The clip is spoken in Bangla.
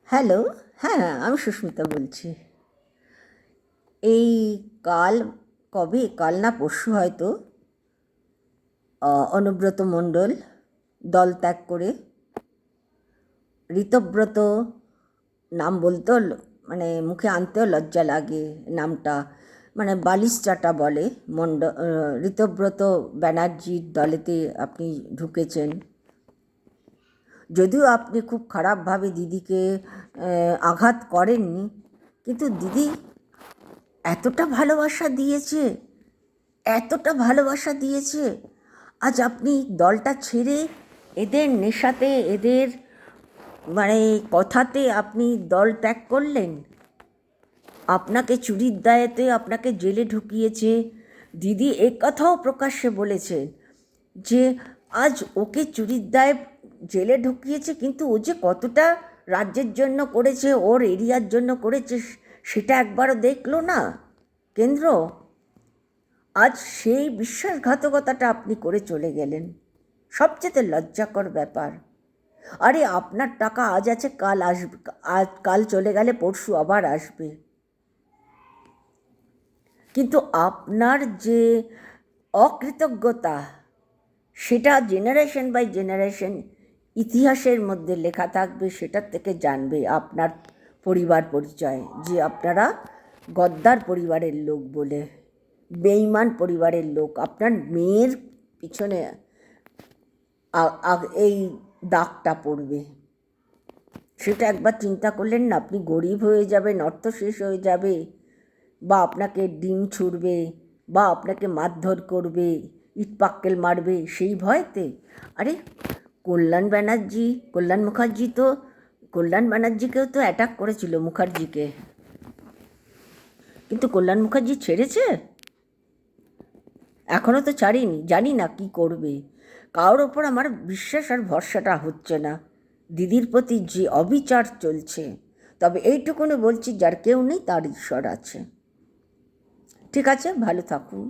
হ্যালো। হ্যাঁ, আমি সুস্মিতা বলছি। এই কাল, কাল না পরশু হয়তো, অনুব্রত মণ্ডল দল ত্যাগ করে ঋতব্রত নাম বলতেও মানে মুখে আনতেও লজ্জা লাগে নামটা, মানে বালিশচাটা বলে। ঋতব্রত ব্যানার্জির দলেতে আপনি ঢুকেছেন। যদিও আপনি খুব খারাপভাবে দিদিকে আঘাত করেননি, কিন্তু দিদি এতটা ভালোবাসা দিয়েছে, এতটা ভালোবাসা দিয়েছে, আজ আপনি দলটা ছেড়ে এদের নেশাতে, এদের মানে কথাতে আপনি দল ত্যাগ করলেন। আপনাকে চুরির দায়েতে আপনাকে জেলে ঢুকিয়েছে। দিদি এ কথাও প্রকাশ্যে বলেছেন যে আজ ওকে চুরির দায়ে জেলে ঢুকিয়েছে, কিন্তু ও যে কতটা রাজ্যের জন্য করেছে, ওর এরিয়ার জন্য করেছে, সেটা একবারও দেখলো না কেন্দ্র। আজ সেই বিশ্বাসঘাতকতাটা আপনি করে চলে গেলেন। সবচেয়ে লজ্জাকর ব্যাপার। আরে আপনার টাকা আজ আছে, কাল আসবে, আজ কাল চলে গেলে পরশু আবার আসবে। কিন্তু আপনার যে অকৃতজ্ঞতা, সেটা জেনারেশন বাই জেনারেশন ইতিহাসের মধ্যে লেখা থাকবে। সেটার থেকে জানবে আপনার পরিবার পরিচয়, যে আপনারা গদ্দার পরিবারের লোক বলে, বেঈমান পরিবারের লোক। আপনার মেয়ের পিছনে এই দাগটা পড়বে। সেটা একবার চিন্তা করলেন না? আপনি গরিব হয়ে যাবেন, অর্থ শেষ হয়ে যাবে, বা আপনাকে ডিম ছুঁড়বে, বা আপনাকে মারধর করবে, ইট পাক্কেল মারবে, সেই ভয়তে। আরে কল্যাণ ব্যানার্জিকেও তো অ্যাটাক করেছিল মুখার্জিকে, কিন্তু কল্যাণ মুখার্জি ছেড়েছে? এখনও তো ছাড়িনি। জানি না কি করবে। কারোর ওপর আমার বিশ্বাস আর ভরসাটা হচ্ছে না। দিদির প্রতি যে অবিচার চলছে। তবে এইটুকুনি বলছি, যার কেউ নেই তার ঈশ্বর আছে। ঠিক আছে, ভালো থাকুন।